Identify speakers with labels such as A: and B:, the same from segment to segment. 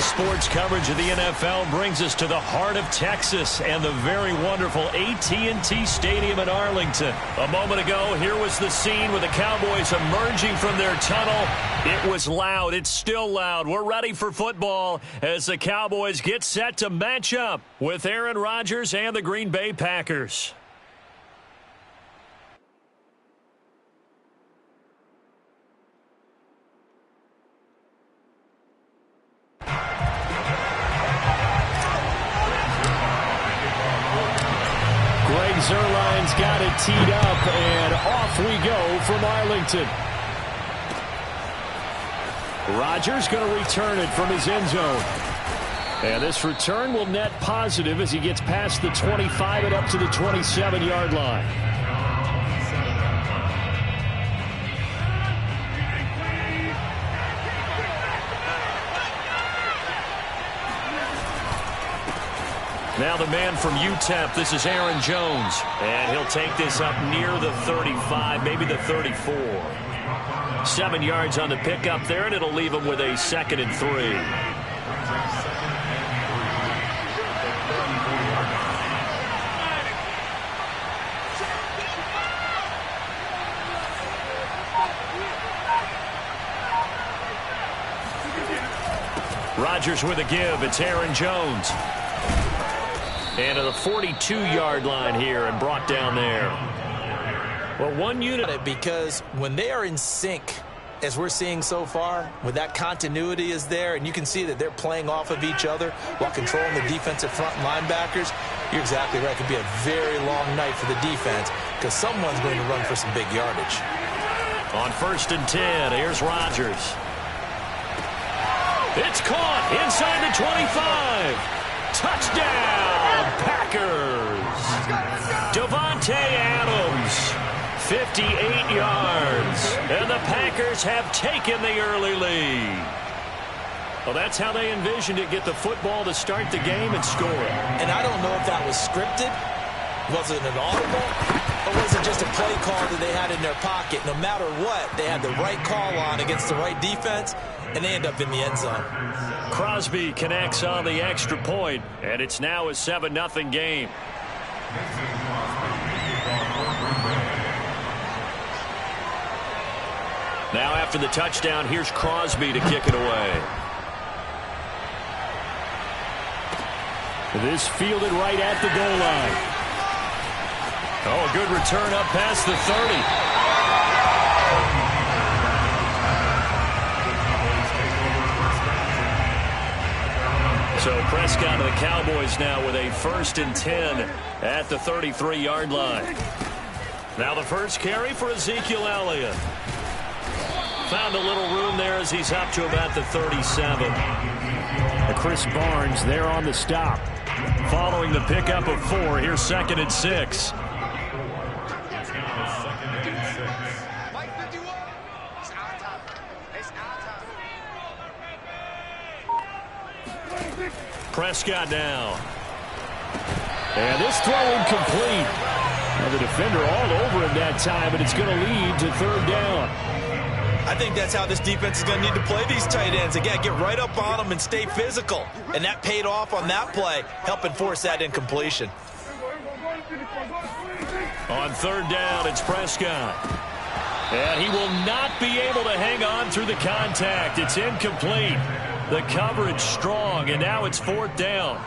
A: sports coverage of the NFL brings us to the heart of Texas and the very wonderful AT&T Stadium in Arlington. A moment ago, here was the scene with the Cowboys emerging from their tunnel. It was loud. It's still loud. We're ready for football as the Cowboys get set to match up with Aaron Rodgers and the Green Bay Packers. Zerline's got it teed up, and off we go from Arlington. Rodgers going to return it from his end zone. And this return will net positive as he gets past the 25 and up to the 27-yard line. Now the man from UTEP, this is Aaron Jones. And he'll take this up near the 35, maybe the 34. 7 yards on the pickup there, and it'll leave him with a 2nd and 3. Rodgers with a give. It's Aaron Jones. And to the 42-yard line here and brought down there. Well, one unit.
B: Because when they are in sync, as we're seeing so far, when that continuity is there, and you can see that they're playing off of each other while controlling the defensive front linebackers, you're exactly right. It could be a very long night for the defense because someone's going to run for some big yardage.
A: On 1st and 10, here's Rodgers. It's caught inside the 25. Touchdown, Packers. Devontae Adams, 58 yards. And the Packers have taken the early lead. Well, that's how they envisioned it, get the football to start the game and score it.
B: And I don't know if that was scripted. Was it an audible? Or was it just a play call that they had in their pocket? No matter what, they had the right call on against the right defense, and they end up in the end zone.
A: Crosby connects on the extra point, and it's now a 7-0 game. Now after the touchdown, here's Crosby to kick it away. This fielded right at the goal line. Oh, a good return up past the 30. So Prescott of the Cowboys now with a 1st and 10 at the 33-yard line. Now the first carry for Ezekiel Elliott. Found a little room there as he's up to about the 37. Chris Barnes there on the stop. Following the pickup of 4, here's 2nd and 6. Prescott now. And this throw incomplete. Now the defender all over him that time, but it's going to lead to 3rd down.
B: I think that's how this defense is going to need to play these tight ends. Again, get right up on them and stay physical. And that paid off on that play, helping force that incompletion.
A: On 3rd down, it's Prescott. And he will not be able to hang on through the contact. It's incomplete. The coverage strong, and now it's 4th down.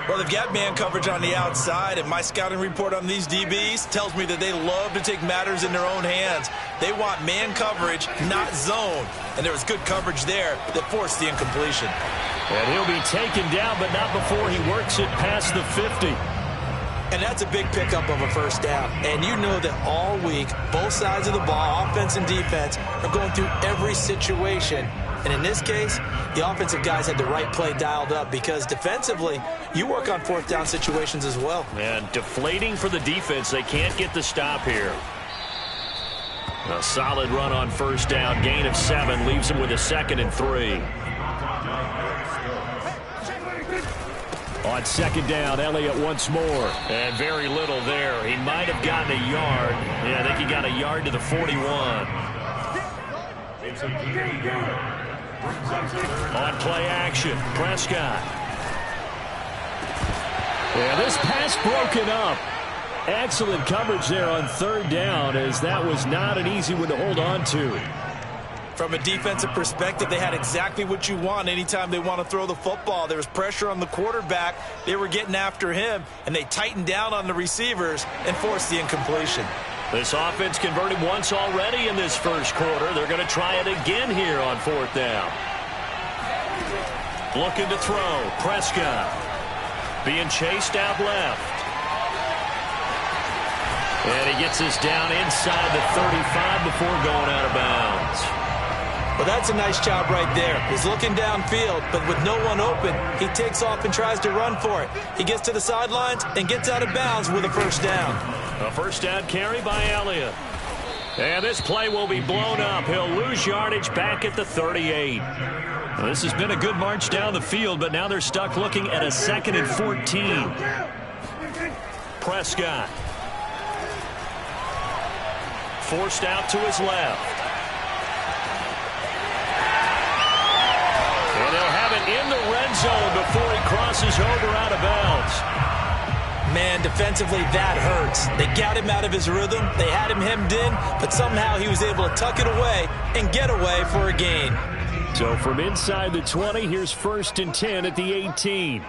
B: Well, they've got man coverage on the outside, and my scouting report on these DBs tells me that they love to take matters in their own hands. They want man coverage, not zone. And there was good coverage there that forced the incompletion.
A: And he'll be taken down, but not before he works it past the 50.
B: And that's a big pickup of a 1st down. And you know that all week, both sides of the ball, offense and defense, are going through every situation. And in this case, the offensive guys had the right play dialed up because defensively, you work on 4th down situations as well.
A: And deflating for the defense. They can't get the stop here. A solid run on 1st down. Gain of 7 leaves him with a 2nd and 3. On 2nd down, Elliott once more. And very little there. He might have gotten a yard. Yeah, I think he got a yard to the 41. On play action, Prescott. Yeah, this pass broken up. Excellent coverage there on third down, as that was not an easy one to hold on to.
B: From a defensive perspective, they had exactly what you want anytime they want to throw the football. There was pressure on the quarterback. They were getting after him, and they tightened down on the receivers and forced the incompletion.
A: This offense converted once already in this first quarter. They're going to try it again here on fourth down. Looking to throw. Prescott being chased out left. And he gets us down inside the 35 before going out of bounds.
B: Well, that's a nice job right there. He's looking downfield, but with no one open, he takes off and tries to run for it. He gets to the sidelines and gets out of bounds with a first down.
A: A first down carry by Elliott. And this play will be blown up. He'll lose yardage back at the 38. Well, this has been a good march down the field, but now they're stuck looking at a 2nd and 14. Prescott. Forced out to his left. And he'll have it in the red zone before he crosses over out of bounds.
B: Man, defensively, that hurts. They got him out of his rhythm. They had him hemmed in, but somehow he was able to tuck it away and get away for a gain.
A: So from inside the 20, here's 1st and 10 at the 18.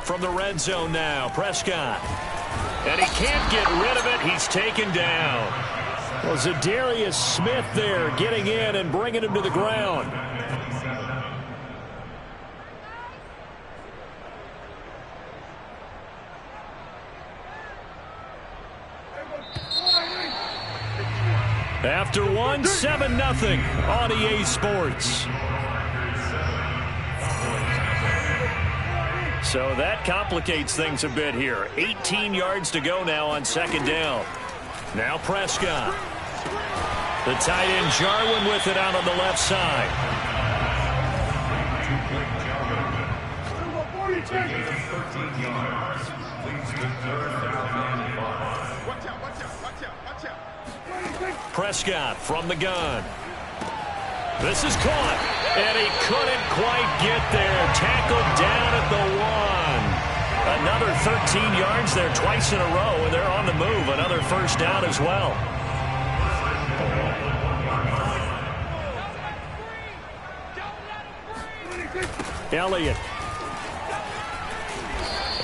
A: From the red zone now, Prescott. And he can't get rid of it. He's taken down. Well, Zadarius Smith there getting in and bringing him to the ground. After one, 7-0 on EA Sports. So that complicates things a bit here. 18 yards to go now on 2nd down. Now Prescott. The tight end Jarwin with it out on the left side. Prescott from the gun. This is caught, and he couldn't quite get there. Tackled down at the 1. Another 13 yards there twice in a row, and they're on the move. Another first down as well. Elliott.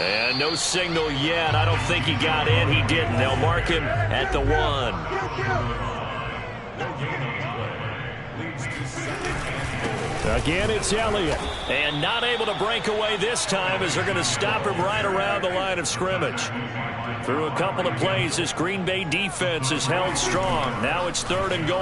A: And no signal yet. I don't think he got in. He didn't. They'll mark him at the 1. Again, it's Elliott. And not able to break away this time as they're going to stop him right around the line of scrimmage. Through a couple of plays, this Green Bay defense is held strong. Now it's 3rd and goal.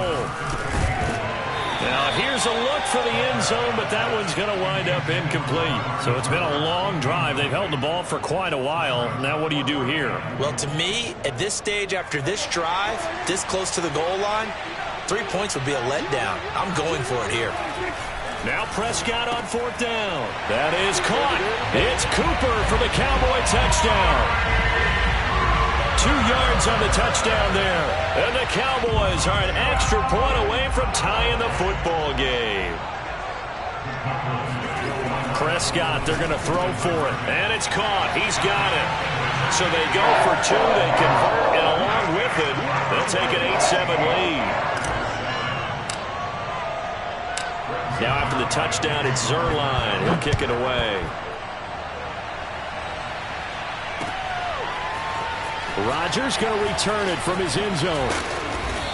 A: Now here's a look for the end zone, but that one's going to wind up incomplete. So it's been a long drive. They've held the ball for quite a while. Now what do you do here?
B: Well, to me, at this stage after this drive, this close to the goal line, 3 points would be a letdown. I'm going for it here.
A: Now Prescott on 4th down. That is caught. It's Cooper for the Cowboy touchdown. 2 yards on the touchdown there. And the Cowboys are an extra point away from tying the football game. Prescott, they're going to throw for it. And it's caught. He's got it. So they go for 2. They convert, and along with it, they'll take an 8-7 lead. Now after the touchdown, it's Zerline. He'll kick it away. Rodgers going to return it from his end zone.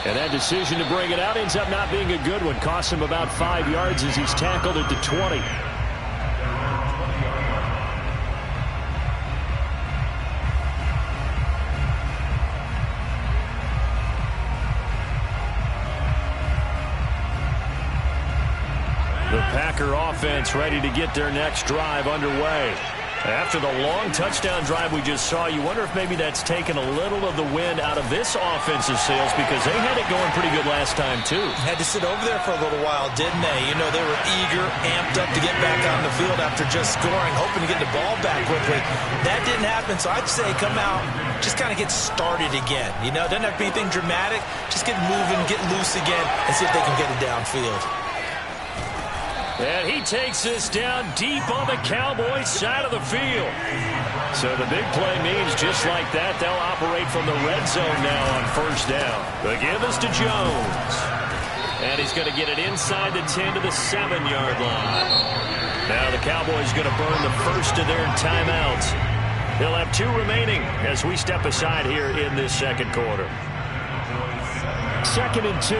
A: And that decision to bring it out ends up not being a good one. Costs him about 5 yards as he's tackled at the 20. The Packer offense ready to get their next drive underway. After the long touchdown drive we just saw, you wonder if maybe that's taken a little of the wind out of this offensive sails, because they had it going pretty good last time, too.
B: Had to sit over there for a little while, didn't they? You know, they were eager, amped up to get back on the field after just scoring, hoping to get the ball back quickly. That didn't happen, so I'd say come out, just kind of get started again. You know, doesn't have to be anything dramatic. Just get moving, get loose again, and see if they can get it downfield.
A: And he takes this down deep on the Cowboys side of the field. So the big play means just like that, they'll operate from the red zone now on first down. The give is to Jones. And he's going to get it inside the 10 to the 7-yard line. Now the Cowboys going to burn the first of their timeouts. He'll have 2 remaining as we step aside here in this second quarter. 2nd and 2.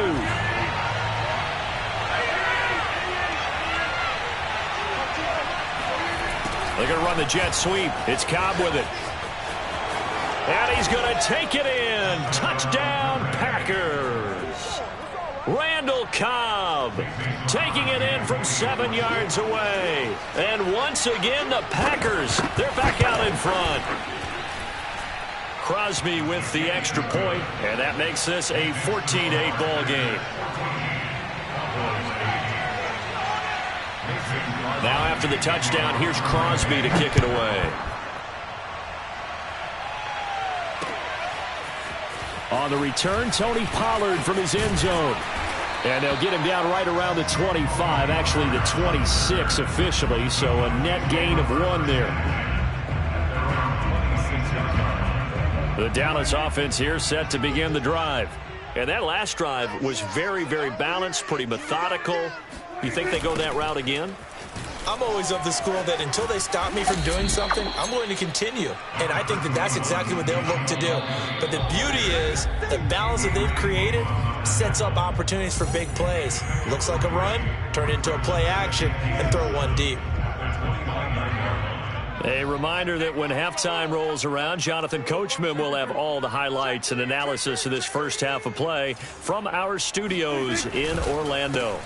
A: They're going to run the jet sweep. It's Cobb with it. And he's going to take it in. Touchdown, Packers. Randall Cobb taking it in from 7 yards away. And once again, the Packers, they're back out in front. Crosby with the extra point, and that makes this a 14-8 ball game. Now after the touchdown, here's Crosby to kick it away. On the return, Tony Pollard from his end zone. And they'll get him down right around the 25, actually the 26 officially, so a net gain of 1 there. The Dallas offense here set to begin the drive. And that last drive was very, very balanced, pretty methodical. You think they go that route again?
B: I'm always of the school that until they stop me from doing something, I'm going to continue. And I think that that's exactly what they'll look to do. But the beauty is the balance that they've created sets up opportunities for big plays. Looks like a run, turn into a play action, and throw one deep.
A: A reminder that when halftime rolls around, Jonathan Coachman will have all the highlights and analysis of this first half of play from our studios in Orlando.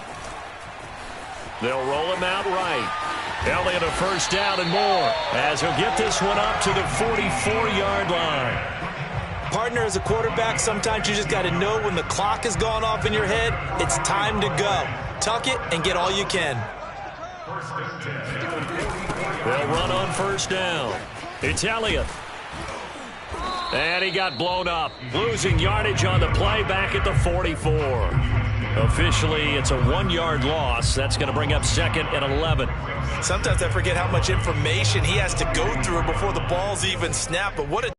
A: They'll roll him out right. Elliott a first down and more as he'll get this one up to the 44-yard line.
B: Partner, as a quarterback, sometimes you just got to know when the clock has gone off in your head, it's time to go. Tuck it and get all you can.
A: They'll run on first down. It's Elliott. And he got blown up, losing yardage on the play back at the 44. Officially, it's a 1-yard loss. That's going to bring up 2nd and 11.
B: Sometimes I forget how much information he has to go through before the ball's even snapped. But what a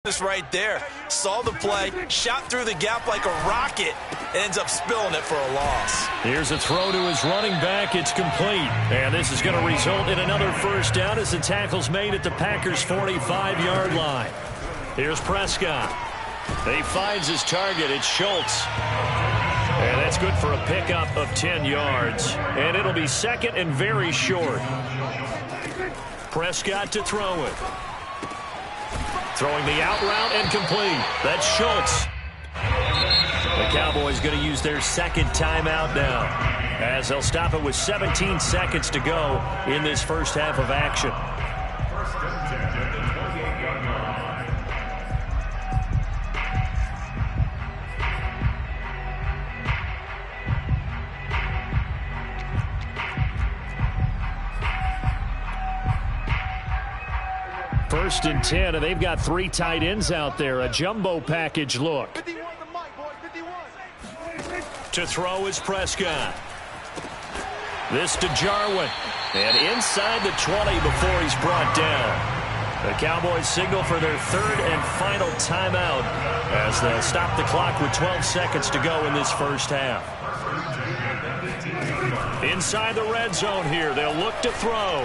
B: this right there. Saw the play, shot through the gap like a rocket, and ends up spilling it for a loss.
A: Here's a throw to his running back. It's complete. And this is going to result in another first down as the tackle's made at the Packers' 45-yard line. Here's Prescott. He finds his target. It's Schultz. And that's good for a pickup of 10 yards. And it'll be 2nd and very short. Prescott to throw it. Throwing the out route and complete. That's Schultz. The Cowboys going to use their 2nd timeout now, as they'll stop it with 17 seconds to go in this first half of action. First and 10, and they've got 3 tight ends out there. A jumbo package look. To throw is Prescott. This to Jarwin. And inside the 20 before he's brought down. The Cowboys signal for their 3rd and final timeout as they'll stop the clock with 12 seconds to go in this first half. Inside the red zone here, they'll look to throw.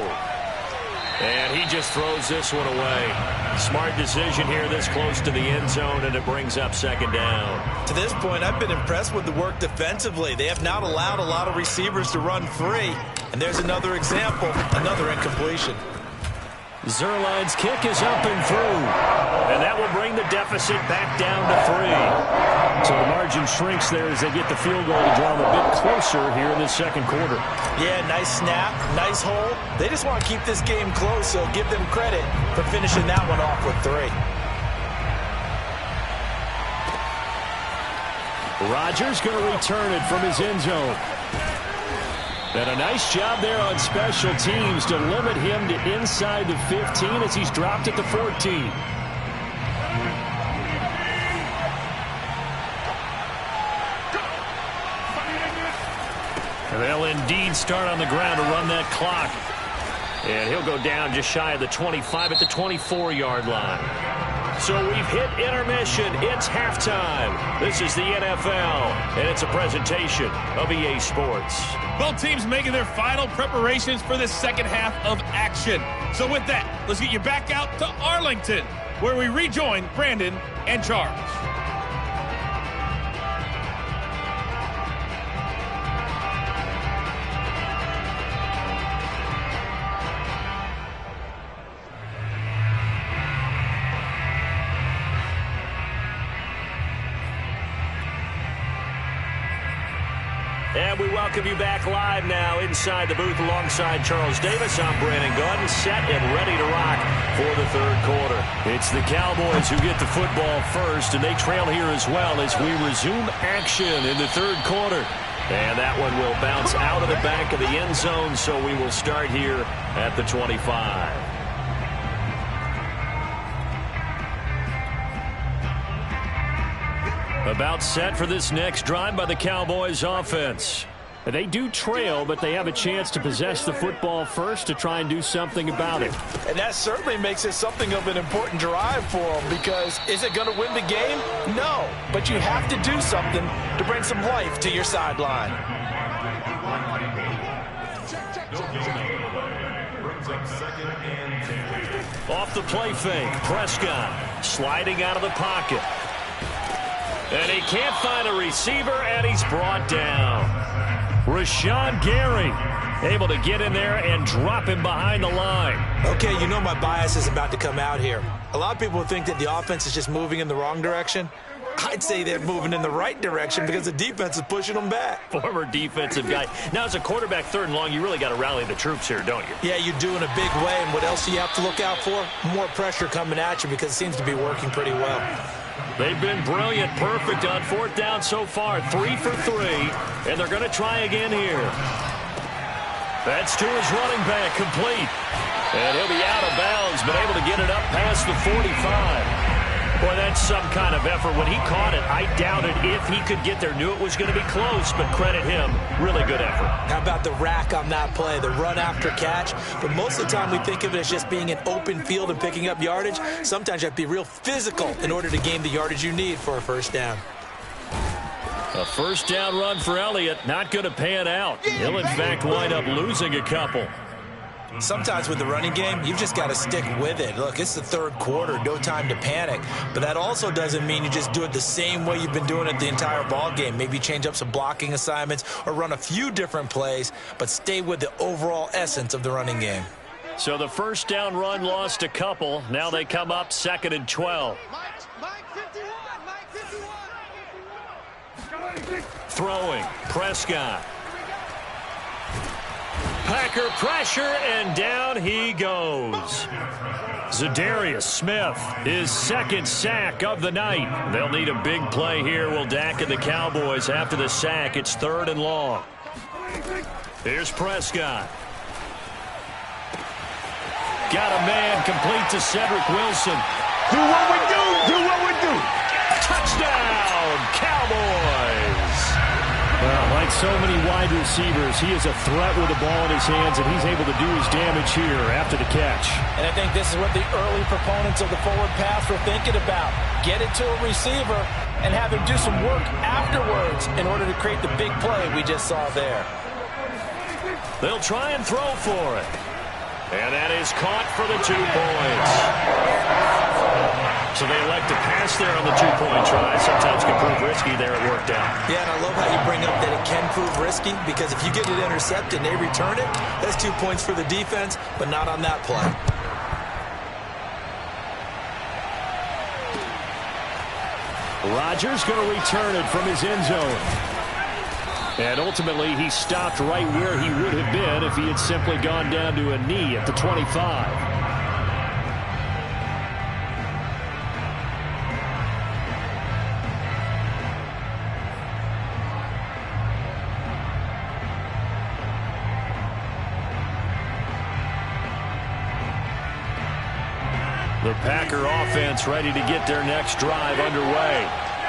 A: And he just throws this one away. Smart decision here this close to the end zone, and it brings up 2nd down.
B: To this point, I've been impressed with the work defensively. They have not allowed a lot of receivers to run free. And there's another example, another incompletion.
A: Zerline's kick is up and through. And that will bring the deficit back down to 3. So the margin shrinks there as they get the field goal to draw them a bit closer here in the second quarter.
B: Yeah, nice snap, nice hole. They just want to keep this game close, so give them credit for finishing that one off with 3.
A: Rodgers going to return it from his end zone. And a nice job there on special teams to limit him to inside the 15 as he's dropped at the 14. And they'll indeed start on the ground to run that clock. And he'll go down just shy of the 25 at the 24-yard line. So we've hit intermission. It's halftime. This is the NFL, and it's a presentation of EA Sports.
C: Both teams making their final preparations for the second half of action. So with that, let's get you back out to Arlington, where we rejoin Brandon and Charles.
A: And we welcome you back live now inside the booth alongside Charles Davis. I'm Brandon Gordon, set and ready to rock for the third quarter. It's the Cowboys who get the football first, and they trail here as well as we resume action in the third quarter. And that one will bounce out of the back of the end zone, so we will start here at the 25. About set for this next drive by the Cowboys offense. They do trail, but they have a chance to possess the football first to try and do something about it.
B: And that certainly makes it something of an important drive for them, because is it going to win the game? No, but you have to do something to bring some life to your sideline.
A: Off the play fake, Prescott sliding out of the pocket. And he can't find a receiver, and he's brought down. Rashawn Gary able to get in there and drop him behind the line.
B: Okay, you know my bias is about to come out here. A lot of people think that the offense is just moving in the wrong direction. I'd say they're moving in the right direction because the defense is pushing them back.
A: Former defensive guy. Now, as a quarterback, third and long, you really got to rally the troops here, don't you?
B: Yeah, you do in a big way. And what else do you have to look out for? More pressure coming at you because it seems to be working pretty well.
A: They've been brilliant, perfect on fourth down so far, 3 for 3, and they're going to try again here. That's to his running back, complete. And he'll be out of bounds, but able to get it up past the 45. Boy, that's some kind of effort. When he caught it, I doubted if he could get there. Knew it was going to be close, but credit him. Really good effort.
B: How about the rack on that play, the run after catch? But most of the time we think of it as just being an open field and picking up yardage. Sometimes you have to be real physical in order to gain the yardage you need for a first down.
A: A first down run for Elliott, not going to pan out. He'll, in fact, wind up losing a couple.
B: Sometimes with the running game, you've just got to stick with it. Look, it's the third quarter, no time to panic. But that also doesn't mean you just do it the same way you've been doing it the entire ball game. Maybe change up some blocking assignments or run a few different plays, but stay with the overall essence of the running game.
A: So the first down run lost a couple. Now they come up 2nd and 12. Throwing, Prescott. Packer pressure, and down he goes. Zadarius Smith, his second sack of the night. They'll need a big play here. Will Dak and the Cowboys after the sack. It's 3rd and long. Here's Prescott. Got a man complete to Cedric Wilson.
D: Do what we do. Do what we do.
A: Touchdown, Cowboys. Well, like so many wide receivers, he is a threat with the ball in his hands, and he's able to do his damage here after the catch.
B: And I think this is what the early proponents of the forward pass were thinking about. Get it to a receiver and have him do some work afterwards in order to create the big play we just saw there.
A: They'll try and throw for it. And that is caught for the 2 points. So they elect to pass there on the 2-point try. Sometimes can prove risky. There it worked out.
B: Yeah, and I love how you bring up that it can prove risky, because if you get it intercepted and they return it, that's 2 points for the defense, but not on that play.
A: Rodgers going to return it from his end zone. And ultimately, he stopped right where he would have been if he had simply gone down to a knee at the 25. The Packer offense ready to get their next drive underway.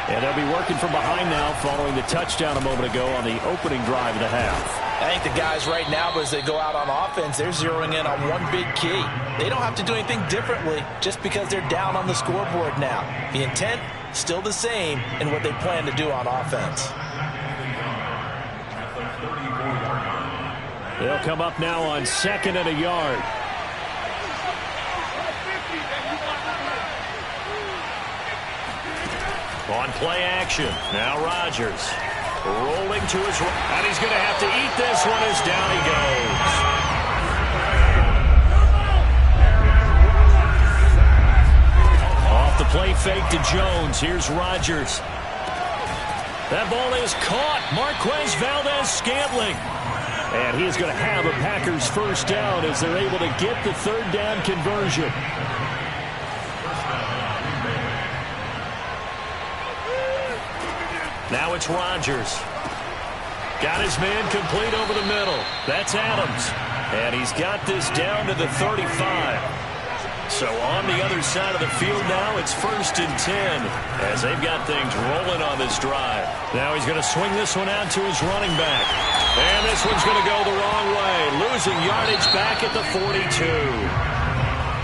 A: And they'll be working from behind now following the touchdown a moment ago on the opening drive of the half.
B: I think the guys right now, as they go out on offense, they're zeroing in on one big key. They don't have to do anything differently just because they're down on the scoreboard now. The intent, still the same in what they plan to do on offense.
A: They'll come up now on 2nd and a yard. On play action, now Rodgers rolling to his right, and he's going to have to eat this one as down he goes. Off the play fake to Jones. Here's Rodgers. That ball is caught. Marquez Valdez-Scantling. And he is going to have a Packers first down as they're able to get the third down conversion. Now it's Rodgers. Got his man complete over the middle. That's Adams. And he's got this down to the 35. So on the other side of the field now, it's 1st and 10 as they've got things rolling on this drive. Now he's going to swing this one out to his running back. And this one's going to go the wrong way. Losing yardage back at the 42.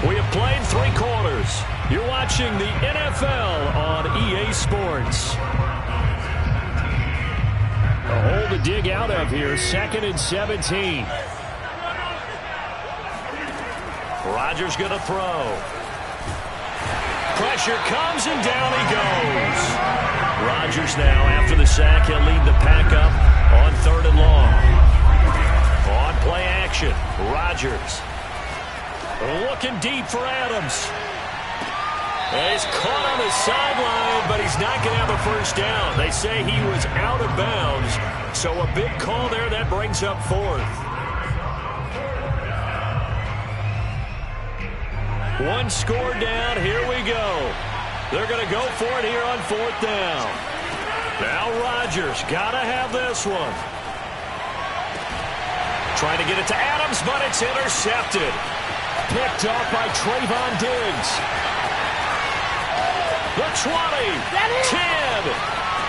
A: We have played 3 quarters. You're watching the NFL on EA Sports. A hole to dig out of here. 2nd and 17. Rodgers going to throw. Pressure comes and down he goes. Rodgers now, after the sack, he'll lead the pack up on 3rd and long. On play action, Rodgers. Looking deep for Adams. And he's caught on the sideline, but he's not going to have a first down. They say he was out of bounds, so a big call there that brings up 4th. One score down, here we go. They're going to go for it here on 4th down. Now Rodgers, got to have this one. Trying to get it to Adams, but it's intercepted. Picked off by Trayvon Diggs. The 20, 10,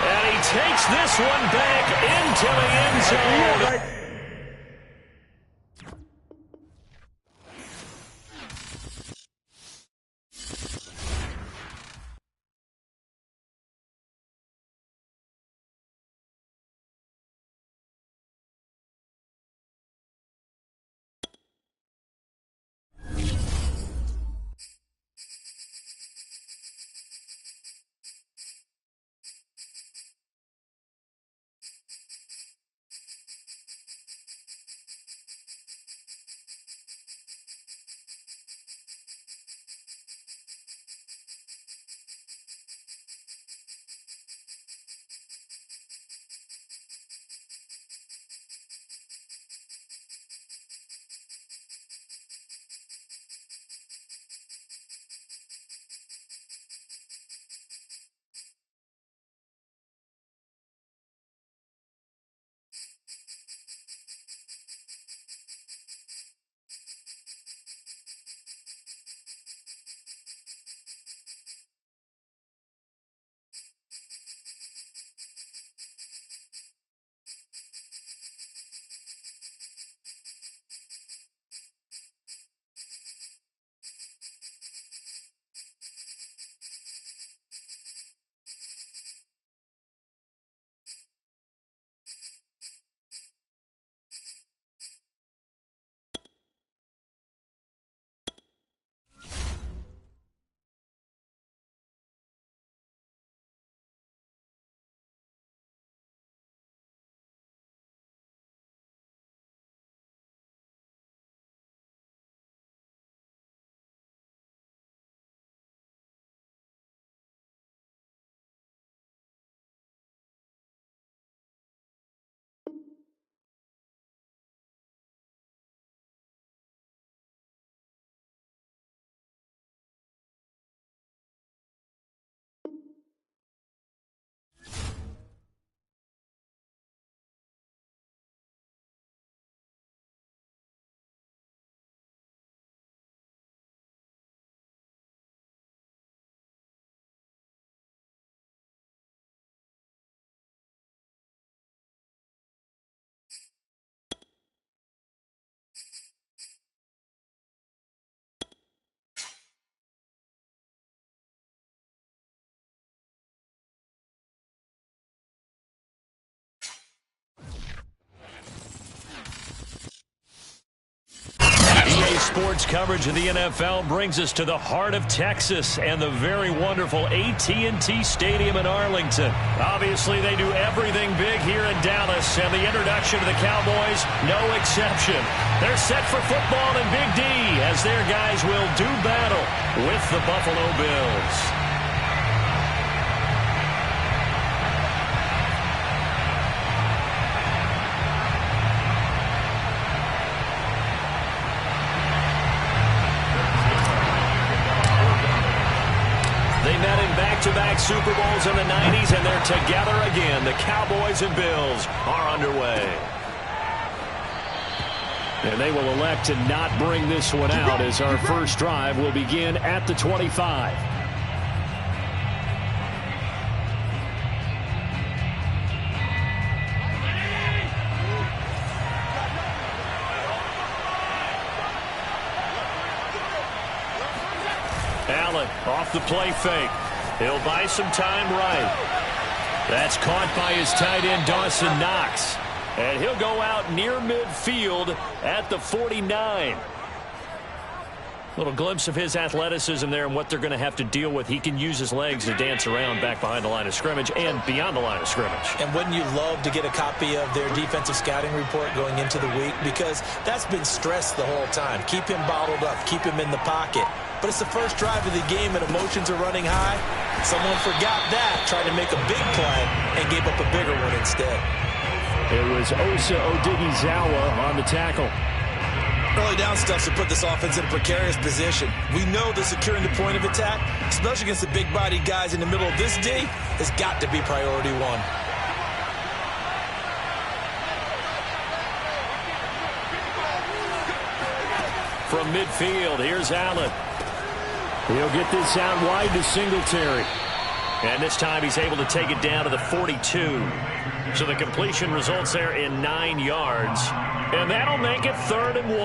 A: and he takes this one back into the end zone. sports coverage of the NFL brings us to the heart of Texas and the very wonderful AT&T Stadium in Arlington. Obviously, they do everything big here in Dallas, and the introduction to the Cowboys, no exception. They're set for football in Big D as their guys will do battle with the Buffalo Bills. Back-to-back Super Bowls in the 90s, and they're together again. The Cowboys and Bills are underway. And they will elect to not bring this one out as our first drive will begin at the 25. Allen off the play fake. He'll buy some time right. That's caught by his tight end, Dawson Knox. And he'll go out near midfield at the 49. Little glimpse of his athleticism there and what they're going to have to deal with. He can use his legs to dance around back behind the line of scrimmage and beyond the line of scrimmage.
B: And wouldn't you love to get a copy of their defensive scouting report going into the week? Because that's been stressed the whole time. Keep him bottled up. Keep him in the pocket. But it's the first drive of the game and emotions are running high. Someone forgot that, tried to make a big play, and gave up a bigger one instead.
A: It was Osa Odighizuwa on the tackle.
B: Early down stuff to put this offense in a precarious position. We know that securing the point of attack, especially against the big-bodied guys in the middle of this D, has got to be priority one.
A: From midfield, here's Allen. He'll get this out wide to Singletary. And this time he's able to take it down to the 42. So the completion results there in 9 yards. And that'll make it 3rd and 1.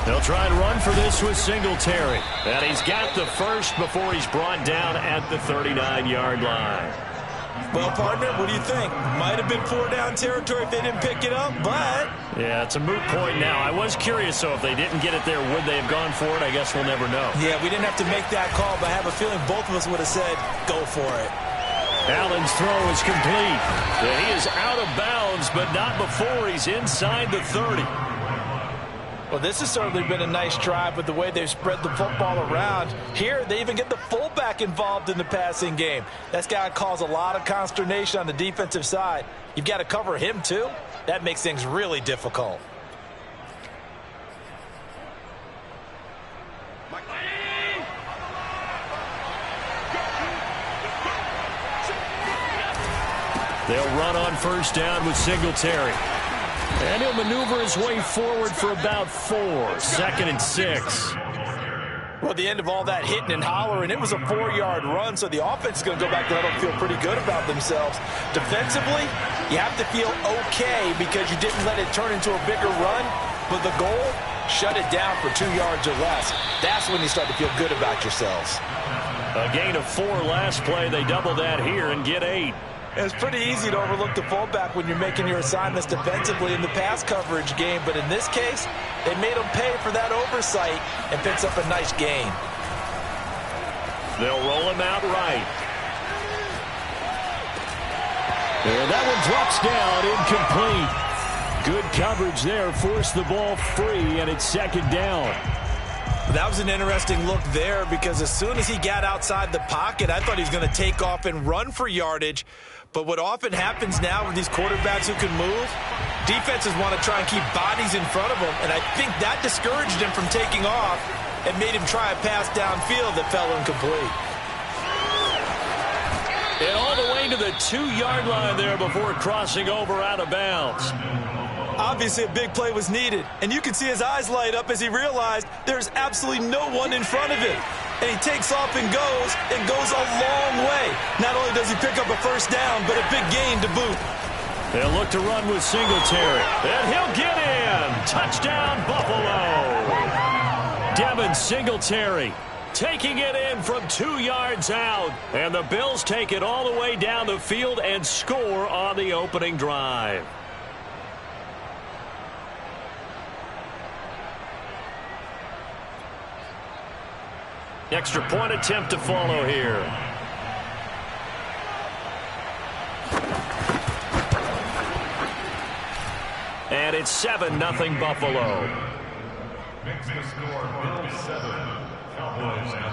A: They'll try and run for this with Singletary. And he's got the first before he's brought down at the 39-yard line.
B: Well, partner, what do you think? Might have been 4-down territory if they didn't pick it up, but...
A: Yeah, it's a moot point now. I was curious, so if they didn't get it there, would they have gone for it? I guess we'll never know.
B: Yeah, we didn't have to make that call, but I have a feeling both of us would have said, go for it.
A: Allen's throw is complete. He is out of bounds, but not before he's inside the 30.
B: Well, this has certainly been a nice drive with the way they've spread the football around. Here, they even get the fullback involved in the passing game. That's got to cause a lot of consternation on the defensive side. You've got to cover him, too. That makes things really difficult.
A: They'll run on first down with Singletary. And he'll maneuver his way forward for about 4. 2nd and 6.
B: Well, at the end of all that hitting and hollering, it was a 4-yard run, so the offense is going to go back to let them feel pretty good about themselves. Defensively, you have to feel okay because you didn't let it turn into a bigger run, but the goal, shut it down for 2 yards or less. That's when you start to feel good about yourselves.
A: A gain of 4 last play. They double that here and get 8.
B: It's pretty easy to overlook the fullback when you're making your assignments defensively in the pass coverage game, but in this case, they made him pay for that oversight and picks up a nice gain.
A: They'll roll him out right. And that one drops down, incomplete. Good coverage there, forced the ball free, and it's 2nd down.
B: That was an interesting look there because as soon as he got outside the pocket, I thought he was going to take off and run for yardage. But what often happens now with these quarterbacks who can move, defenses want to try and keep bodies in front of them, and I think that discouraged him from taking off and made him try a pass downfield that fell incomplete.
A: And all the way to the 2-yard line there before crossing over out of bounds.
B: Obviously, a big play was needed, and you can see his eyes light up as he realized there's absolutely no one in front of him. And he takes off and goes a long way. Not only does he pick up a first down, but a big gain to boot.
A: They'll look to run with Singletary. And he'll get in. Touchdown, Buffalo. Devin Singletary taking it in from 2 yards out. And the Bills take it all the way down the field and score on the opening drive. Extra point attempt to follow here. And it's 7-0 Buffalo.
E: Makes the score Bills 7, Cowboys 0.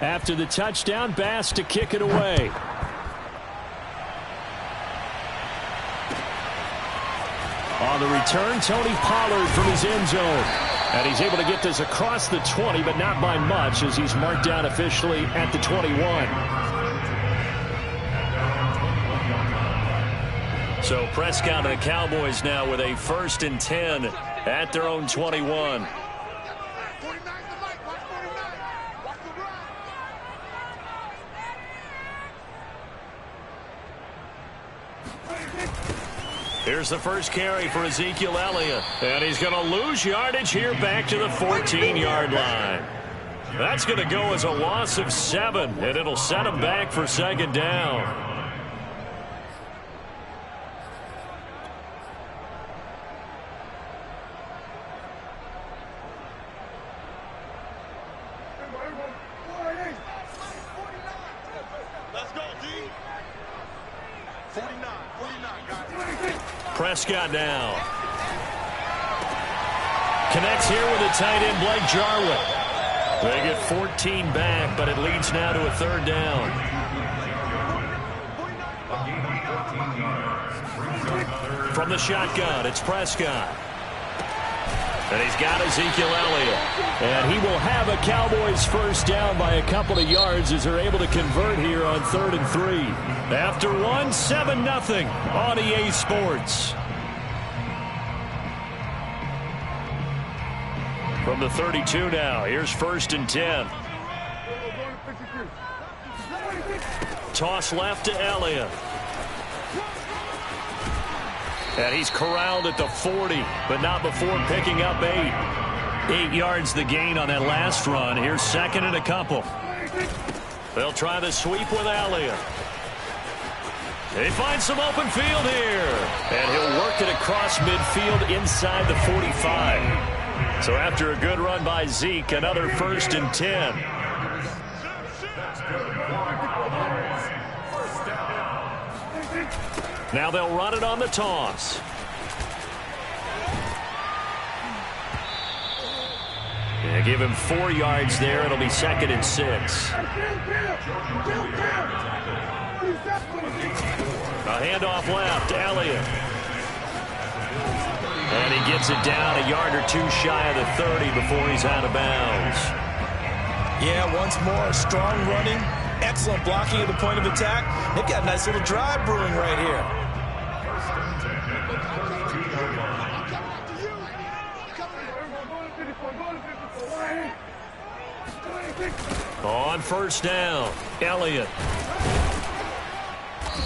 A: After the touchdown, Bass to kick it away. On the return, Tony Pollard from his end zone. And he's able to get this across the 20, but not by much as he's marked down officially at the 21. So Prescott and the Cowboys now with a 1st and 10 at their own 21. Here's the first carry for Ezekiel Elliott. And he's going to lose yardage here back to the 14-yard line. That's going to go as a loss of 7, and it'll set him back for 2nd down. Prescott now. Connects here with the tight end, Blake Jarwin. They get 14 back, but it leads now to a 3rd down. From the shotgun, it's Prescott. And he's got Ezekiel Elliott. And he will have a Cowboys 1st down by a couple of yards as they're able to convert here on 3rd and 3. After 1, 7-0 on EA Sports. From the 32 now, here's 1st and 10. Toss left to Elliott. And he's corralled at the 40, but not before picking up 8. 8 yards the gain on that last run. Here's 2nd and a couple. They'll try the sweep with Elliott. He finds some open field here. And he'll work it across midfield inside the 45. So after a good run by Zeke, another 1st and 10. Now they'll run it on the toss. Yeah, give him 4 yards there. It'll be 2nd and 6. A handoff left, Elliott. And he gets it down a yard or 2 shy of the 30 before he's out of bounds.
B: Yeah, once more, strong running, excellent blocking at the point of attack. They've got a nice little drive brewing right here.
A: On 1st down, Elliott.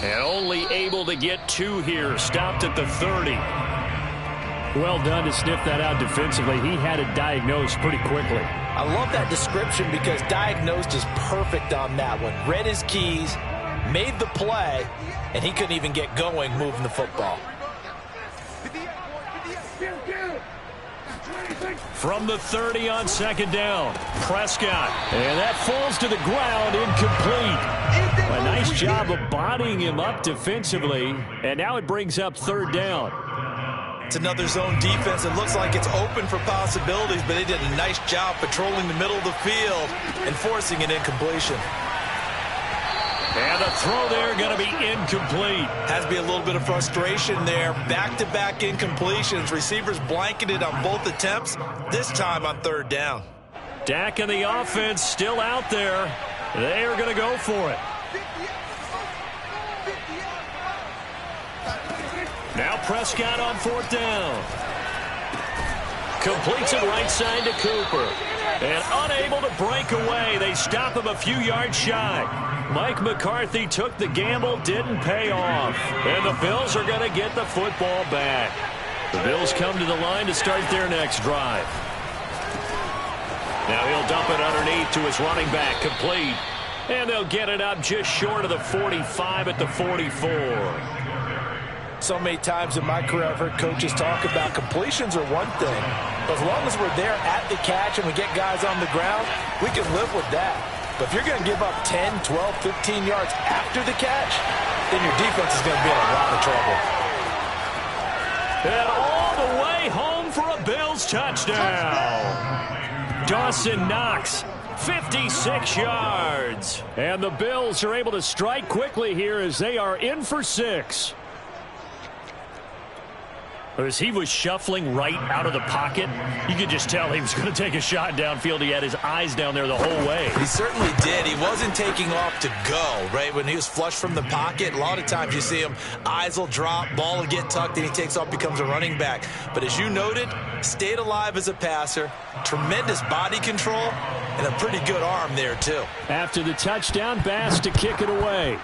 A: And only able to get 2 here. Stopped at the 30. Well done to sniff that out defensively. He had it diagnosed pretty quickly.
B: I love that description because diagnosed is perfect on that one. Read his keys, made the play, and he couldn't even get going moving the football.
A: From the 30 on 2nd down, Prescott. And that falls to the ground, incomplete. A nice job of bodying him up defensively, and now it brings up 3rd down.
B: It's another zone defense. It looks like it's open for possibilities, but they did a nice job patrolling the middle of the field and forcing an incompletion.
A: And the throw there going to be incomplete.
B: Has to be a little bit of frustration there. Back-to-back incompletions. Receivers blanketed on both attempts, this time on third down.
A: Dak and the offense still out there. They are going to go for it. Now Prescott on fourth down. Completes it right side to Cooper. And unable to break away. They stop him a few yards shy. Mike McCarthy took the gamble, didn't pay off. And the Bills are going to get the football back. The Bills come to the line to start their next drive. Now he'll dump it underneath to his running back, complete. And they'll get it up just short of the 45 at the 44.
B: So many times in my career I've heard coaches talk about completions are one thing. As long as we're there at the catch and we get guys on the ground, we can live with that. But if you're going to give up 10, 12, 15 yards after the catch, then your defense is going to be in a lot of trouble.
A: And all the way home for a Bills touchdown. Dawson Knox, 56 yards. And the Bills are able to strike quickly here as they are in for 6. As he was shuffling right out of the pocket, you could just tell he was going to take a shot downfield. He had his eyes down there the whole way.
B: He certainly did. He wasn't taking off to go, right? When he was flush from the pocket, a lot of times you see him, eyes will drop, ball will get tucked, and he takes off, becomes a running back. But as you noted, stayed alive as a passer, tremendous body control, and a pretty good arm there, too.
A: After the touchdown, Bass to kick it away.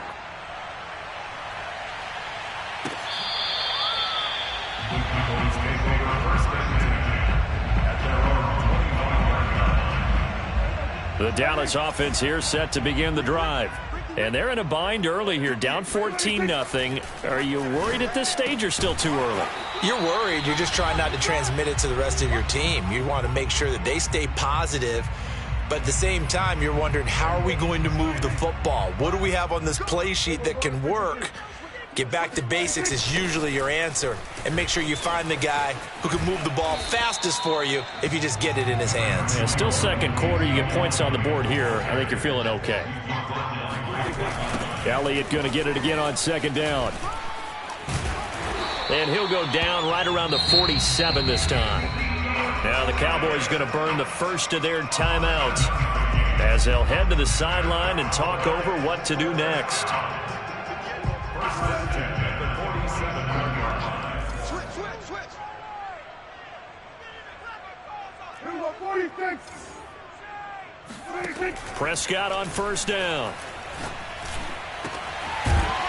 A: The Dallas offense here set to begin the drive. And they're in a bind early here, down 14-0. Are you worried at this stage or still too early?
B: You're worried. You're just trying not to transmit it to the rest of your team. You want to make sure that they stay positive. But at the same time, you're wondering, how are we going to move the football? What do we have on this play sheet that can work? Get back to basics is usually your answer. And make sure you find the guy who can move the ball fastest for you if you just get it in his hands.
A: Yeah, still second quarter. You get points on the board here. I think you're feeling okay. Elliott going to get it again on second down. And he'll go down right around the 47 this time. Now the Cowboys going to burn the first of their timeouts as they'll head to the sideline and talk over what to do next. Prescott on first down.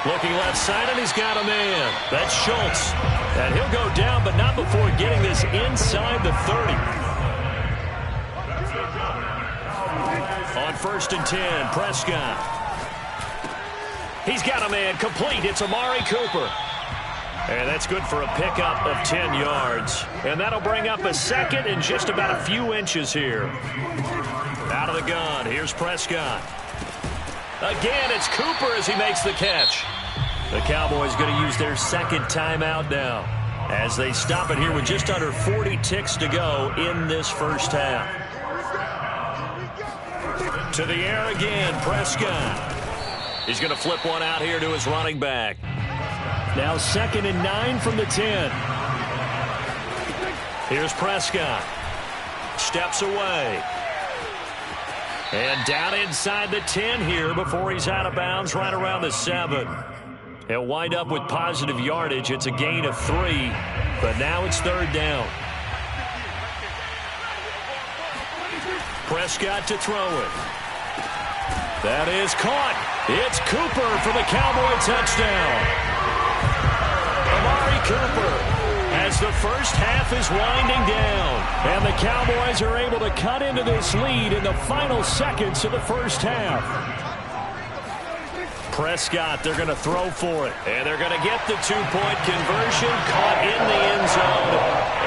A: Looking left side, and he's got a man. That's Schultz. And he'll go down, but not before getting this inside the 30. On first and 10, Prescott. He's got a man complete. It's Amari Cooper. And that's good for a pickup of 10 yards. And that'll bring up a second and just about a few inches here. Out of the gun, here's Prescott. Again, it's Cooper as he makes the catch. The Cowboys going to use their second timeout now as they stop it here with just under 40 ticks to go in this first half. To the air again, Prescott. He's going to flip one out here to his running back. Now 2nd and 9 from the 10. Here's Prescott. Steps away. And down inside the 10 here before he's out of bounds right around the 7. He'll wind up with positive yardage. It's a gain of 3, but now it's third down. Prescott to throw it. That is caught. It's Cooper for the Cowboy touchdown. Amari Cooper as the first half is winding down. And the Cowboys are able to cut into this lead in the final seconds of the first half. Prescott, they're going to throw for it. And they're going to get the two-point conversion, caught in the end zone.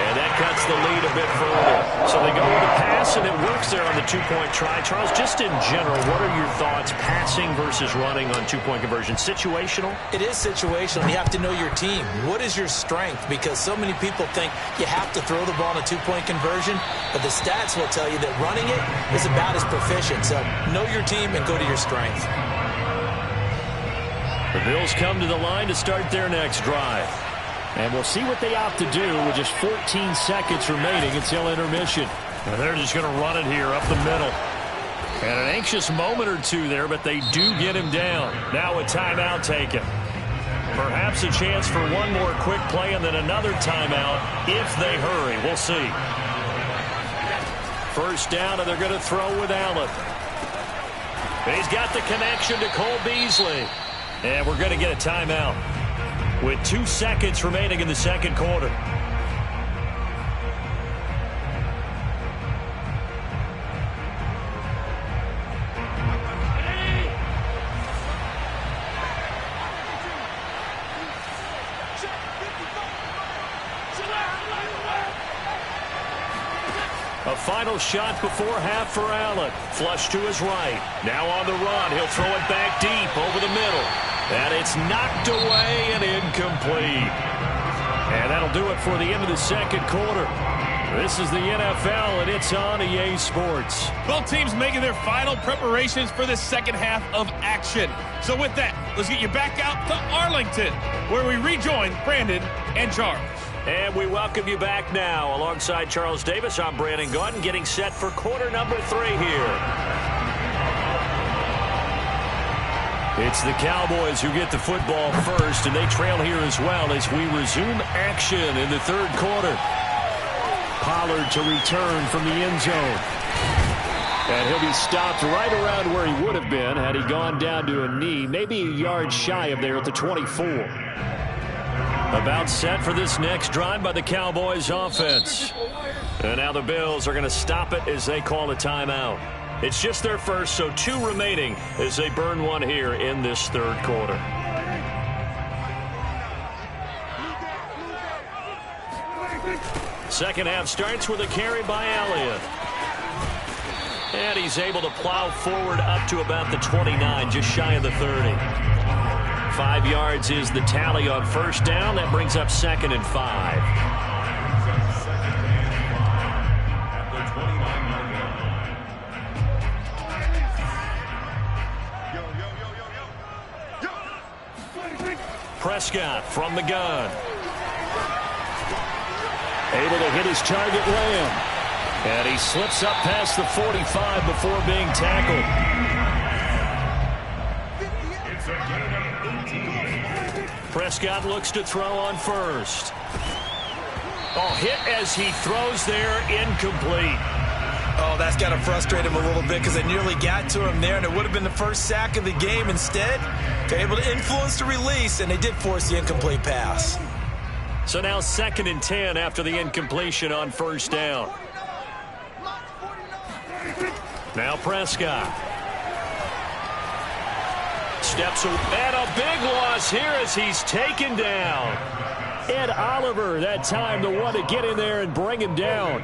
A: And that cuts the lead a bit further. So they go with the pass, and it works there on the two-point try. Charles, just in general, what are your thoughts, passing versus running on two-point conversion? Situational?
B: It is situational. You have to know your team. What is your strength? Because so many people think you have to throw the ball in a two-point conversion, but the stats will tell you that running it is about as proficient. So know your team and go to your strength.
A: The Bills come to the line to start their next drive.
F: And we'll see what they opt to do with just 14 seconds remaining until intermission.
A: And they're just going to run it here up the middle. And an anxious moment or two there, but they do get him down. Now a timeout taken. Perhaps a chance for one more quick play and then another timeout if they hurry. We'll see. First down, and they're going to throw with Allen. He's got the connection to Cole Beasley. And we're going to get a timeout with 2 seconds remaining in the second quarter. A final shot before half for Allen. Flush to his right. Now on the run. He'll throw it back deep over the middle. And it's knocked away and incomplete. And that'll do it for the end of the second quarter. This is the NFL, and it's on EA Sports.
C: Both teams making their final preparations for the second half of action. So with that, let's get you back out to Arlington, where we rejoin Brandon and Charles.
A: And we welcome you back now. Alongside Charles Davis, I'm Brandon Gaudin, getting set for quarter number 3 here. It's the Cowboys who get the football first, and they trail here as well as we resume action in the third quarter. Pollard to return from the end zone. And he'll be stopped right around where he would have been had he gone down to a knee, maybe a yard shy of there at the 24. About set for this next drive by the Cowboys offense. And now the Bills are going to stop it as they call a timeout. It's just their first, so 2 remaining as they burn one here in this third quarter. Second half starts with a carry by Elliott. And he's able to plow forward up to about the 29, just shy of the 30. 5 yards is the tally on first down. That brings up 2nd and 5. Prescott from the gun. Able to hit his target, Lamb. And he slips up past the 45 before being tackled. Prescott looks to throw on first. Oh, hit as he throws there, incomplete.
B: Oh, that's got to frustrate him a little bit because they nearly got to him there, and it would have been the first sack of the game. Instead, they're able to influence the release, and they did force the incomplete pass.
A: So now 2nd and 10 after the incompletion on first down. Now Prescott. Steps away, and a big loss here as he's taken down. Ed Oliver, that time the one to get in there and bring him down.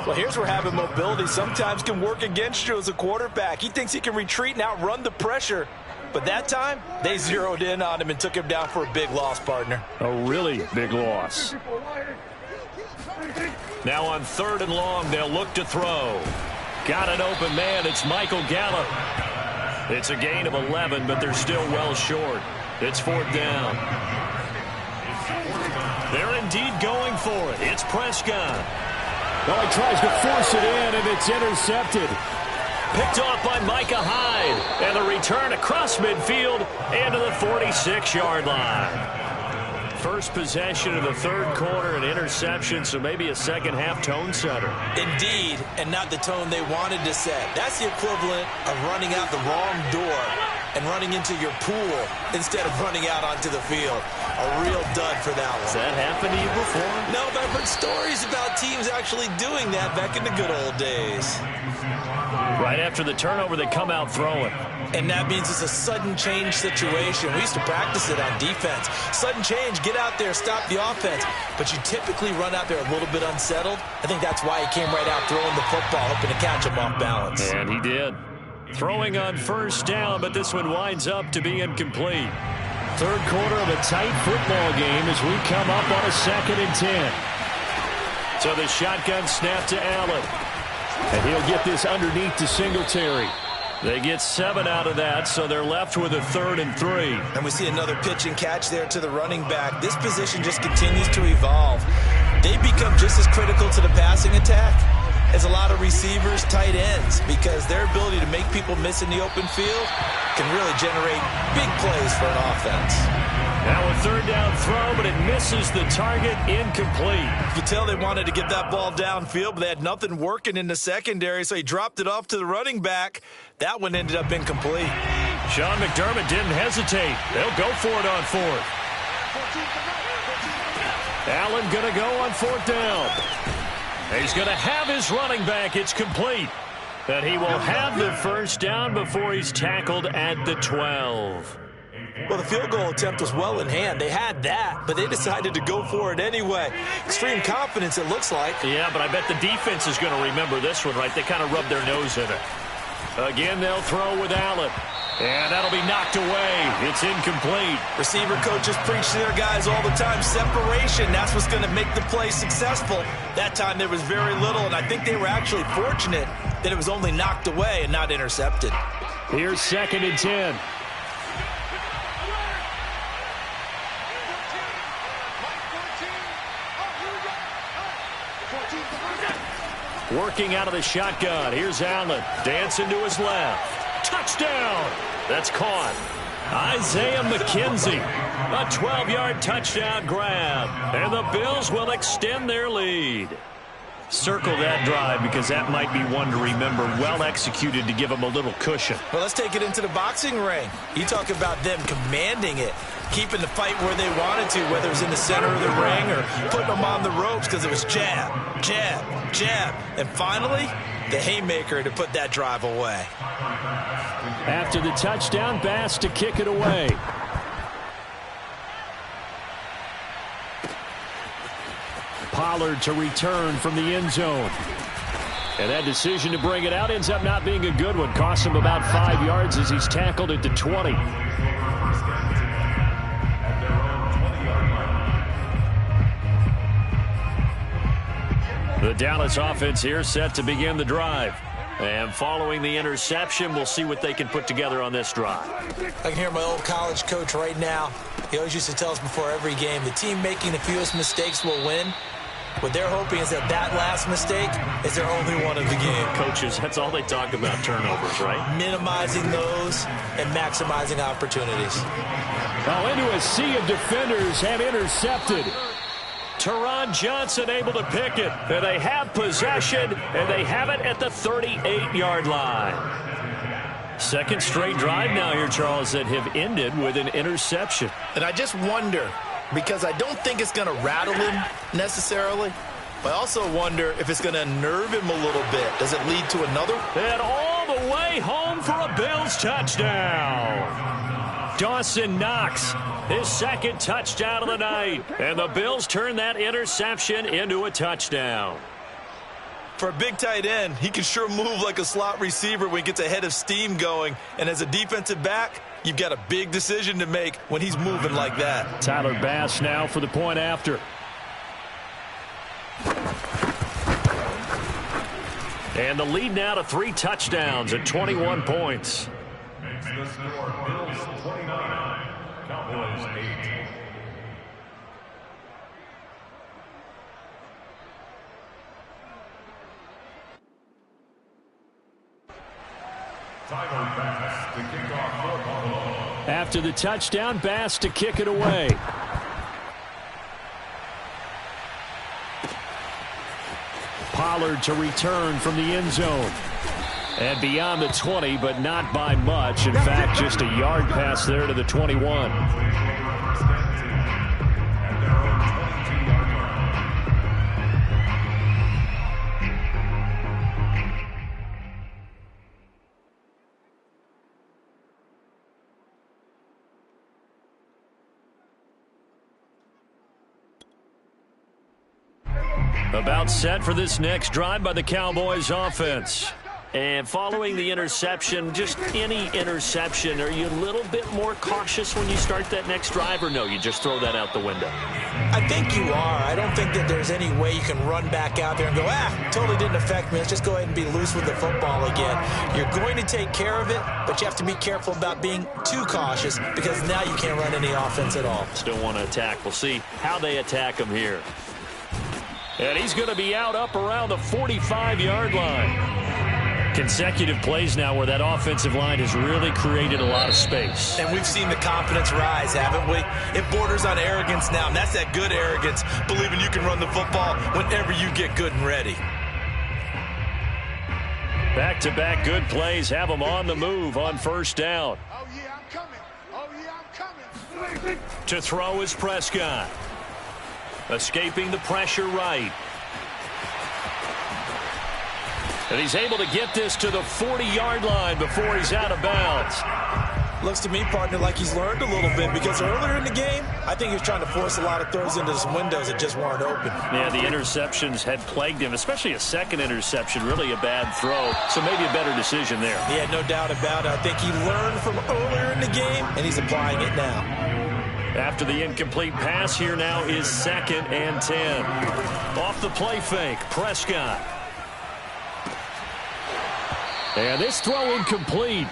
B: Well, here's where having mobility sometimes can work against you as a quarterback. He thinks he can retreat and outrun the pressure. But that time, they zeroed in on him and took him down for a big loss, partner.
A: A really big loss. Now on 3rd and long, they'll look to throw. Got an open man. It's Michael Gallup. It's a gain of 11, but they're still well short. It's 4th down. They're indeed going for it. It's Prescott.
F: Well, he tries to force it in, and it's intercepted.
A: Picked off by Micah Hyde. And the return across midfield and to the 46-yard line. First possession of the third quarter, an interception, so maybe a second half tone setter.
B: Indeed, and not the tone they wanted to set. That's the equivalent of running out the wrong door and running into your pool instead of running out onto the field. A real dud for that one.
A: Has that happened to you before?
B: No, but I've heard stories about teams actually doing that back in the good old days.
A: Right after the turnover, they come out throwing.
B: And that means it's a sudden change situation. We used to practice it on defense. Sudden change, get out there, stop the offense. But you typically run out there a little bit unsettled. I think that's why he came right out throwing the football, hoping to catch him off balance.
A: And he did. Throwing on first down, but this one winds up to be incomplete. Third quarter of a tight football game as we come up on a 2nd and 10. So the shotgun snap to Allen.
F: And he'll get this underneath to Singletary.
A: They get 7 out of that, so they're left with a 3rd and 3.
B: And we see another pitch and catch there to the running back. This position just continues to evolve. They become just as critical to the passing attack as a lot of receivers, tight ends, because their ability to make people miss in the open field can really generate big plays for an offense.
A: Now a 3rd down throw, but it misses the target, incomplete.
B: You can tell they wanted to get that ball downfield, but they had nothing working in the secondary, so he dropped it off to the running back. That one ended up incomplete.
A: Sean McDermott didn't hesitate. They'll go for it on 4th. Allen going to go on 4th down. He's going to have his running back. It's complete. And he will have the 1st down before he's tackled at the 12.
B: Well, the field goal attempt was well in hand. They had that, but they decided to go for it anyway. Extreme confidence, it looks like.
A: Yeah, but I bet the defense is going to remember this one, right? They kind of rubbed their nose in it. Again, they'll throw with Allen. And that'll be knocked away. It's incomplete.
B: Receiver coaches preach to their guys all the time. Separation, that's what's going to make the play successful. That time there was very little, and I think they were actually fortunate that it was only knocked away and not intercepted.
F: Here's 2nd and 10. Working out of the shotgun. Here's Allen. Dancing to his left. Touchdown. That's caught. Isaiah McKenzie. A 12-yard touchdown grab. And the Bills will extend their lead. Circle that drive because that might be one to remember. Well executed to give them a little cushion.
B: Well, let's take it into the boxing ring. You talk about them commanding it, keeping the fight where they wanted to, whether it was in the center of the ring or putting them on the ropes because it was jab, jab, jab. And finally, the haymaker to put that drive away.
F: After the touchdown, Bass to kick it away. Pollard to return from the end zone. And that decision to bring it out ends up not being a good one. Costs him about 5 yards as he's tackled at the 20. The Dallas offense here set to begin the drive. And following the interception, we'll see what they can put together on this drive.
B: I can hear my old college coach right now. He always used to tell us before every game, the team making the fewest mistakes will win. What they're hoping is that last mistake is their only one of the game.
A: Coaches, that's all they talk about, turnovers, right?
B: Minimizing those and maximizing opportunities.
F: Now into a sea of defenders have intercepted.
A: Teron Johnson able to pick it. And they have possession, and they have it at the 38-yard line. Second straight drive now here, Charles, that have ended with an interception.
B: And I just wonder, because I don't think it's going to rattle him necessarily, but I also wonder if it's going to unnerve him a little bit. Does it lead to another?
A: And all the way home for a Bills touchdown. Dawson Knox, his second touchdown of the night. And the Bills turn that interception into a touchdown.
B: For a big tight end, he can sure move like a slot receiver when he gets a head of steam going. And as a defensive back, you've got a big decision to make when he's moving like that.
F: Tyler Bass now for the point after.
A: And the lead now to 3 touchdowns at 21 points.
E: Makes the score Bills 29, Cowboys 8. Tyler Bass to kick off for Buffalo.
F: After the touchdown, Bass to kick it away. Pollard to return from the end zone. And beyond the 20, but not by much. In fact, just a yard pass there to the 21.
A: About set for this next drive by the Cowboys offense.
F: And following the interception, just any interception, are you a little bit more cautious when you start that next drive, or no, you just throw that out the window?
B: I think you are. I don't think that there's any way you can run back out there and go, totally didn't affect me. Let's just go ahead and be loose with the football again. You're going to take care of it, but you have to be careful about being too cautious because now you can't run any offense at all.
F: Still want to attack. We'll see how they attack him here. And he's going to be out up around the 45-yard line. Consecutive plays now where that offensive line has really created a lot of space.
B: And we've seen the confidence rise, haven't we? It borders on arrogance now, and that's that good arrogance, believing you can run the football whenever you get good and ready.
F: Back-to-back good plays have them on the move on first down.
D: Oh, yeah, I'm coming. Oh, yeah, I'm coming.
F: To throw is Prescott. Escaping the pressure right. And he's able to get this to the 40-yard line before he's out of bounds.
B: Looks to me, partner, like he's learned a little bit because earlier in the game, I think he was trying to force a lot of throws into some windows that just weren't open.
F: Yeah, the interceptions had plagued him, especially a second interception, really a bad throw. So maybe a better decision there.
B: Yeah, no doubt about it. I think he learned from earlier in the game, and he's applying it now.
F: After the incomplete pass, here now is 2nd and 10. Off the play fake, Prescott. And this throw incomplete.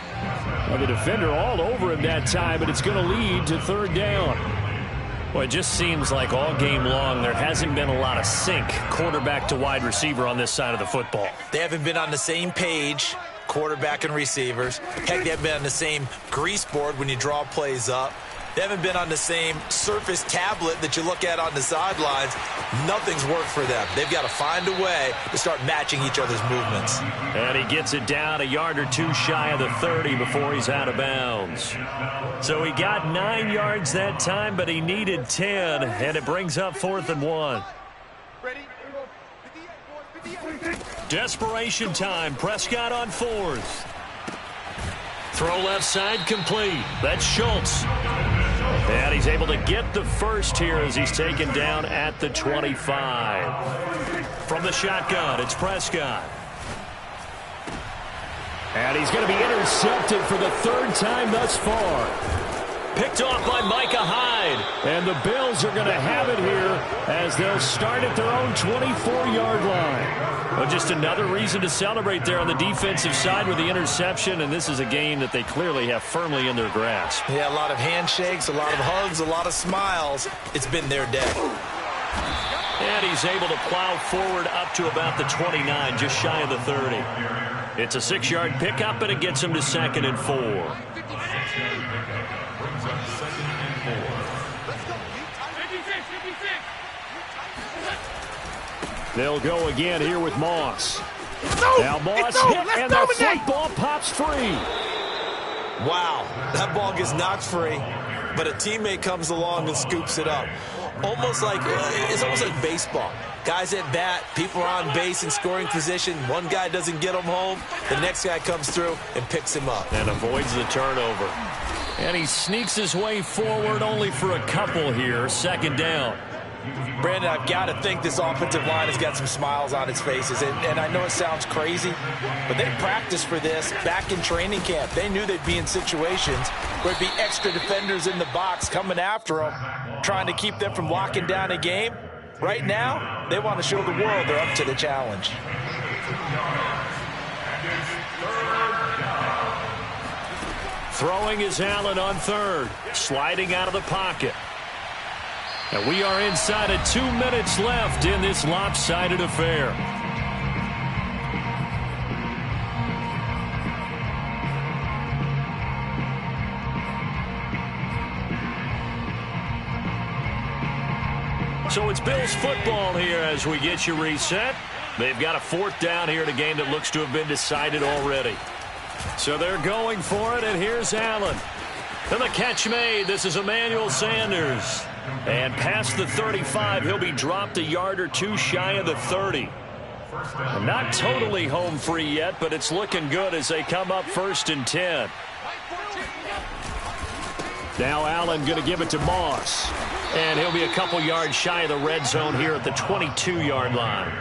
F: Well, the defender all over him that time, but it's going to lead to 3rd down. Well, it just seems like all game long there hasn't been a lot of sync quarterback to wide receiver on this side of the football.
B: They haven't been on the same page, quarterback and receivers. Heck, they haven't been on the same grease board when you draw plays up. They haven't been on the same surface tablet that you look at on the sidelines. Nothing's worked for them. They've got to find a way to start matching each other's movements.
F: And he gets it down a yard or two shy of the 30 before he's out of bounds. So he got 9 yards that time, but he needed 10, and it brings up 4th and 1. Desperation time. Prescott on 4th. Throw left side complete. That's Schultz. And he's able to get the first here as he's taken down at the 25. From the shotgun, it's Prescott. And he's going to be intercepted for the 3rd time thus far. Picked off by Micah Hyde. And the Bills are going to have it here as they'll start at their own 24-yard line. Well, just another reason to celebrate there on the defensive side with the interception, and this is a game that they clearly have firmly in their grasp.
B: Yeah, a lot of handshakes, a lot of hugs, a lot of smiles. It's been their day.
F: And he's able to plow forward up to about the 29, just shy of the 30. It's a 6-yard pickup, and it gets him to 2nd and 4. They'll go again here with Moss. Now Moss hit, and the football pops free.
B: Wow, that ball gets knocked free, but a teammate comes along and scoops it up. It's almost like baseball. Guys at bat, people are on base in scoring position. One guy doesn't get him home. The next guy comes through and picks him up.
F: And avoids the turnover. And he sneaks his way forward only for a couple here. 2nd down.
B: Brandon, I've got to think this offensive line has got some smiles on its faces. And I know it sounds crazy, but they practiced for this back in training camp. They knew they'd be in situations where there'd be extra defenders in the box coming after them, trying to keep them from locking down a game. Right now, they want to show the world they're up to the challenge.
F: Throwing is Allen on 3rd. Sliding out of the pocket. And we are inside of 2 minutes left in this lopsided affair. So it's Bills football here as we get you reset. They've got a 4th down here in a game that looks to have been decided already. So they're going for it, and here's Allen. And the catch made. This is Emmanuel Sanders. And past the 35, he'll be dropped a yard or two shy of the 30. And not totally home free yet, but it's looking good as they come up 1st and 10. Now Allen going to give it to Moss. And he'll be a couple yards shy of the red zone here at the 22-yard line.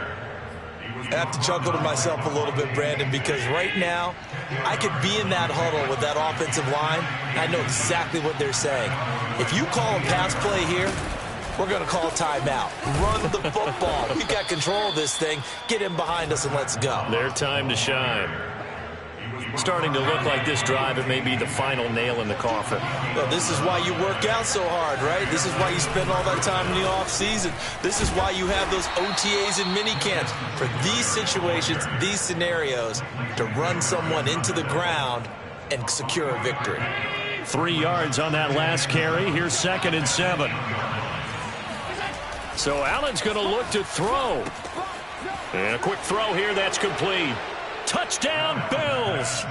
B: I have to chuckle to myself a little bit, Brandon, because right now I could be in that huddle with that offensive line. I know exactly what they're saying. If you call a pass play here, we're going to call a timeout. Run the football. We've got control of this thing. Get in behind us and let's go.
F: Their time to shine. Starting to look like this drive, it may be the final nail in the coffin.
B: Well, this is why you work out so hard, right? This is why you spend all that time in the offseason. This is why you have those OTAs and mini camps. For these situations, these scenarios, to run someone into the ground and secure a victory.
F: 3 yards on that last carry. Here's 2nd and 7. So Allen's going to look to throw. And a quick throw here, that's complete. Touchdown, Bills.